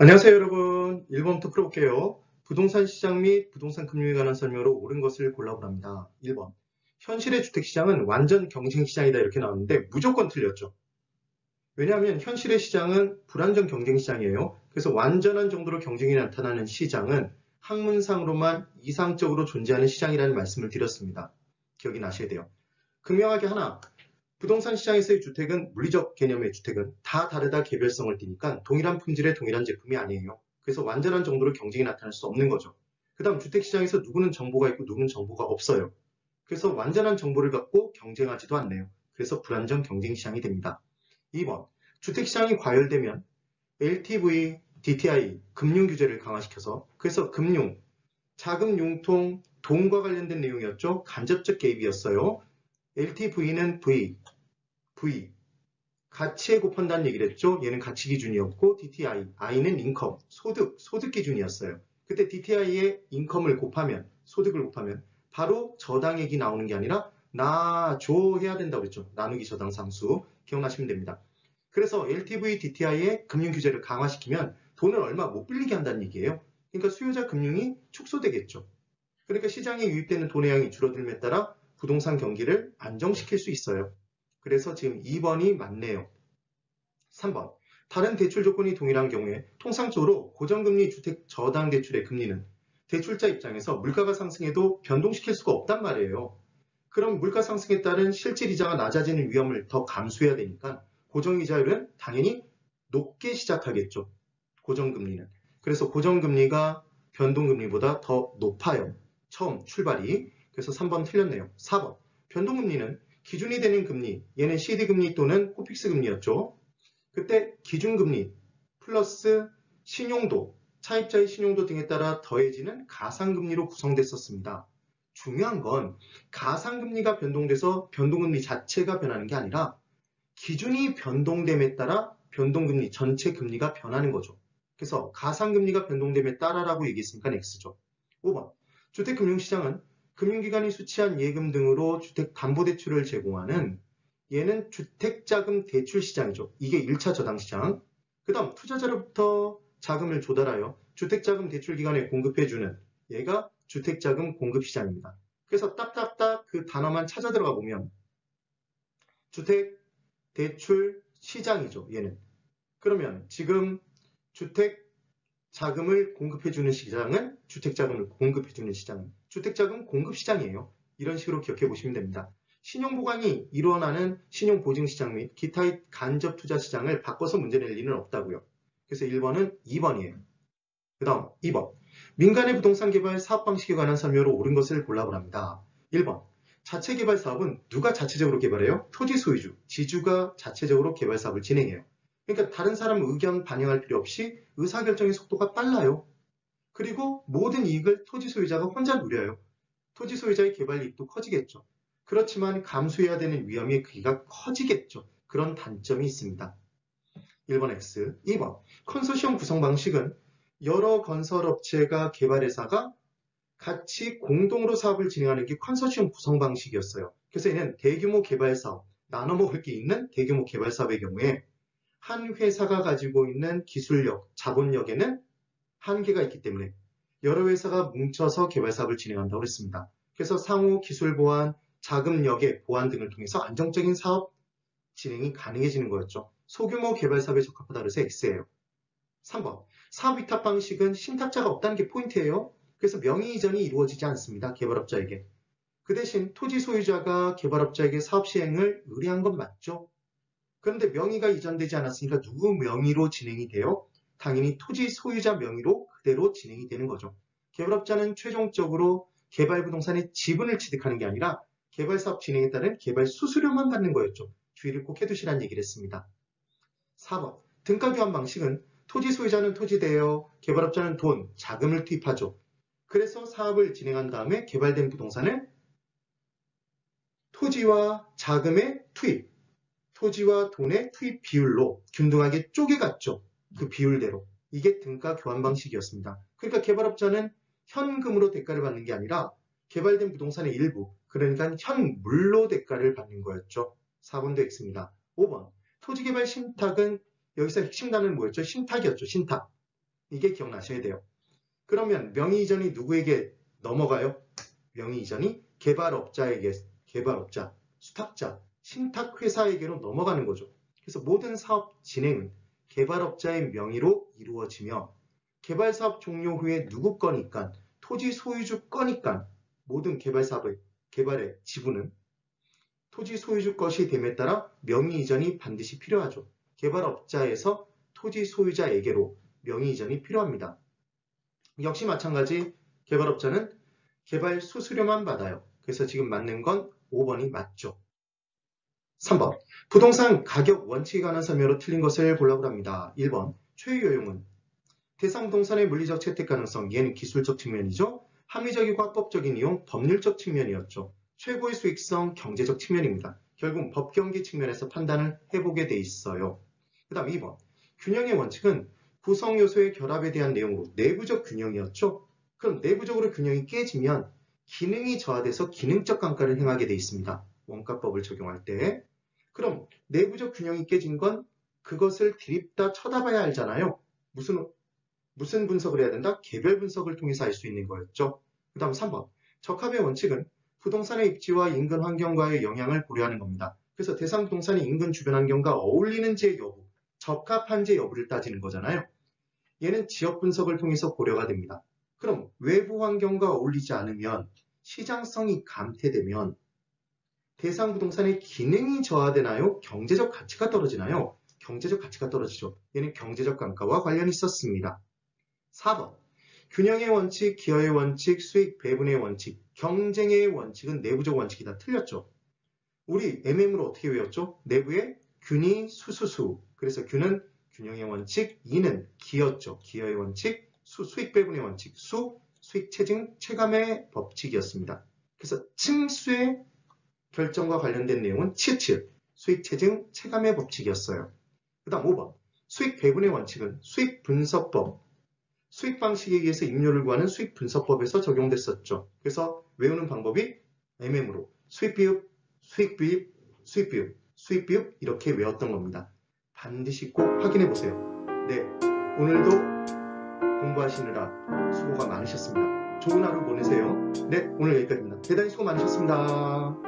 안녕하세요, 여러분. 1번부터 풀어볼게요. 부동산 시장 및 부동산 금융에 관한 설명으로 옳은 것을 골라보랍니다. 1번. 현실의 주택시장은 완전 경쟁시장이다 이렇게 나왔는데 무조건 틀렸죠. 왜냐하면 현실의 시장은 불완전 경쟁시장이에요. 그래서 완전한 정도로 경쟁이 나타나는 시장은 학문상으로만 이상적으로 존재하는 시장이라는 말씀을 드렸습니다. 기억이 나셔야 돼요. 극명하게 하나, 부동산 시장에서의 주택은 물리적 개념의 주택은 다 다르다 개별성을 띠니까 동일한 품질의 동일한 제품이 아니에요. 그래서 완전한 정도로 경쟁이 나타날 수 없는 거죠. 그 다음 주택시장에서 누구는 정보가 있고 누구는 정보가 없어요. 그래서 완전한 정보를 갖고 경쟁하지도 않네요. 그래서 불완전 경쟁시장이 됩니다. 2번, 주택시장이 과열되면 LTV, DTI, 금융규제를 강화시켜서 그래서 금융, 자금 융통, 돈과 관련된 내용이었죠. 간접적 개입이었어요. LTV는 V, 가치에 곱한다는 얘기를 했죠. 얘는 가치 기준이었고 DTI, I는 인컴, 소득 기준이었어요. 그때 DTI의 인컴을 곱하면, 소득을 곱하면 바로 저당액이 나오는 게 아니라 나줘 해야 된다고 그랬죠. 나누기 저당 상수. 기억나시면 됩니다. 그래서 LTV, DTI의 금융 규제를 강화시키면 돈을 얼마 못 빌리게 한다는 얘기예요. 그러니까 수요자 금융이 축소되겠죠. 그러니까 시장에 유입되는 돈의 양이 줄어들음에 따라 부동산 경기를 안정시킬 수 있어요. 그래서 지금 2번이 맞네요. 3번. 다른 대출 조건이 동일한 경우에 통상적으로 고정금리 주택 저당 대출의 금리는 대출자 입장에서 물가가 상승해도 변동시킬 수가 없단 말이에요. 그럼 물가 상승에 따른 실질 이자가 낮아지는 위험을 더 감수해야 되니까 고정이자율은 당연히 높게 시작하겠죠. 고정금리는. 그래서 고정금리가 변동금리보다 더 높아요. 처음 출발이. 그래서 3번 틀렸네요. 4번. 변동금리는 기준이 되는 금리, 얘는 CD금리 또는 코픽스금리였죠. 그때 기준금리 플러스 신용도, 차입자의 신용도 등에 따라 더해지는 가상금리로 구성됐었습니다. 중요한 건 가상금리가 변동돼서 변동금리 자체가 변하는 게 아니라 기준이 변동됨에 따라 변동금리 전체 금리가 변하는 거죠. 그래서 가상금리가 변동됨에 따라라고 얘기했으니까 X죠. 5번. 주택금융시장은 금융기관이 수취한 예금 등으로 주택담보대출을 제공하는 얘는 주택자금 대출시장이죠. 이게 1차 저당시장. 그 다음 투자자로부터 자금을 조달하여 주택자금 대출기관에 공급해주는 얘가 주택자금 공급시장입니다. 그래서 딱딱딱 그 단어만 찾아 들어가 보면 주택 대출 시장이죠. 얘는. 그러면 지금 주택 자금을 공급해주는 시장은 주택자금을 공급해주는 시장은 주택자금 공급시장이에요. 이런 식으로 기억해 보시면 됩니다. 신용보강이 일어나는 신용보증시장 및 기타의 간접투자시장을 바꿔서 문제 낼 리는 없다고요. 그래서 1번은 2번이에요. 그 다음 2번. 민간의 부동산 개발 사업 방식에 관한 설명으로 옳은 것을 골라보랍니다. 1번. 자체 개발 사업은 누가 자체적으로 개발해요? 토지 소유주, 지주가 자체적으로 개발 사업을 진행해요. 그러니까 다른 사람 의견 반영할 필요 없이 의사결정의 속도가 빨라요. 그리고 모든 이익을 토지 소유자가 혼자 누려요. 토지 소유자의 개발 이익도 커지겠죠. 그렇지만 감수해야 되는 위험의 크기가 커지겠죠. 그런 단점이 있습니다. 1번 X. 2번. 컨소시엄 구성 방식은 여러 건설업체가 개발회사가 같이 공동으로 사업을 진행하는 게 컨소시엄 구성 방식이었어요. 그래서 얘는 대규모 개발 사업, 나눠 먹을 게 있는 대규모 개발 사업의 경우에 한 회사가 가지고 있는 기술력, 자본력에는 한계가 있기 때문에 여러 회사가 뭉쳐서 개발 사업을 진행한다고 했습니다. 그래서 상호 기술 보완, 자금력의 보완 등을 통해서 안정적인 사업 진행이 가능해지는 거였죠. 소규모 개발 사업에 적합하다 그래서 X예요. 3번. 사업 위탁 방식은 신탁자가 없다는 게 포인트예요. 그래서 명의 이전이 이루어지지 않습니다. 개발업자에게. 그 대신 토지 소유자가 개발업자에게 사업 시행을 의뢰한 건 맞죠. 그런데 명의가 이전되지 않았으니까 누구 명의로 진행이 돼요? 당연히 토지 소유자 명의로 그대로 진행이 되는 거죠. 개발업자는 최종적으로 개발 부동산의 지분을 취득하는 게 아니라 개발 사업 진행에 따른 개발 수수료만 받는 거였죠. 주의를 꼭 해두시라는 얘기를 했습니다. 4번. 등가 교환 방식은 토지 소유자는 토지 대여, 개발업자는 돈, 자금을 투입하죠. 그래서 사업을 진행한 다음에 개발된 부동산을 토지와 자금의 투입, 토지와 돈의 투입 비율로 균등하게 쪼개갔죠. 그 비율대로. 이게 등가 교환 방식이었습니다. 그러니까 개발업자는 현금으로 대가를 받는 게 아니라 개발된 부동산의 일부, 그러니까 현물로 대가를 받는 거였죠. 4번도 X입니다. 5번. 토지개발 신탁은 여기서 핵심 단어는 뭐였죠? 신탁이었죠. 신탁. 이게 기억나셔야 돼요. 그러면 명의 이전이 누구에게 넘어가요? 명의 이전이 개발업자에게, 개발업자, 수탁자, 신탁회사에게로 넘어가는 거죠. 그래서 모든 사업 진행은 개발업자의 명의로 이루어지며 개발사업 종료 후에 누구 거니까, 토지 소유주 거니까 모든 개발사업의 개발의 지분은 토지 소유주 것이 됨에 따라 명의 이전이 반드시 필요하죠. 개발업자에서 토지 소유자에게로 명의 이전이 필요합니다. 역시 마찬가지 개발업자는 개발 수수료만 받아요. 그래서 지금 맞는 건 5번이 맞죠. 3번. 부동산 가격 원칙에 관한 설명으로 틀린 것을 골라보라 합니다. 1번. 최유효용은 대상 부동산의 물리적 채택 가능성, 얘는 기술적 측면이죠. 합리적이고 합법적인 이용, 법률적 측면이었죠. 최고의 수익성, 경제적 측면입니다. 결국 법경기 측면에서 판단을 해보게 돼 있어요. 그 다음 2번. 균형의 원칙은 구성 요소의 결합에 대한 내용으로 내부적 균형이었죠. 그럼 내부적으로 균형이 깨지면 기능이 저하돼서 기능적 감가를 행하게 돼 있습니다. 원가법을 적용할 때. 그럼 내부적 균형이 깨진 건 그것을 드립다 쳐다봐야 알잖아요. 무슨 분석을 해야 된다? 개별 분석을 통해서 알 수 있는 거였죠. 그 다음 3번. 적합의 원칙은 부동산의 입지와 인근 환경과의 영향을 고려하는 겁니다. 그래서 대상 부동산이 인근 주변 환경과 어울리는지의 여부, 적합한지 여부를 따지는 거잖아요. 얘는 지역 분석을 통해서 고려가 됩니다. 그럼 외부 환경과 어울리지 않으면, 시장성이 감퇴되면 대상 부동산의 기능이 저하되나요? 경제적 가치가 떨어지나요? 경제적 가치가 떨어지죠. 얘는 경제적 감가와 관련이 있었습니다. 4번. 균형의 원칙, 기여의 원칙, 수익 배분의 원칙, 경쟁의 원칙은 내부적 원칙이다. 틀렸죠. 우리 MM으로 어떻게 외웠죠? 내부의 균이 수수수. 그래서 균은 균형의 원칙, 이는 기였죠. 기여의 원칙, 수익 배분의 원칙, 수익 체증 체감의 법칙이었습니다. 그래서 층수의 결정과 관련된 내용은 치읓, 수익 체증 체감의 법칙이었어요. 그 다음 5번. 수익 배분의 원칙은 수익 분석법, 수익 방식에 의해서 임료를 구하는 수익 분석법에서 적용됐었죠. 그래서 외우는 방법이 MM으로 수익 비율, 수익 비율, 수익 비율, 수익 비율 이렇게 외웠던 겁니다. 반드시 꼭 확인해 보세요. 네, 오늘도 공부하시느라 수고가 많으셨습니다. 좋은 하루 보내세요. 네, 오늘 여기까지입니다. 대단히 수고 많으셨습니다.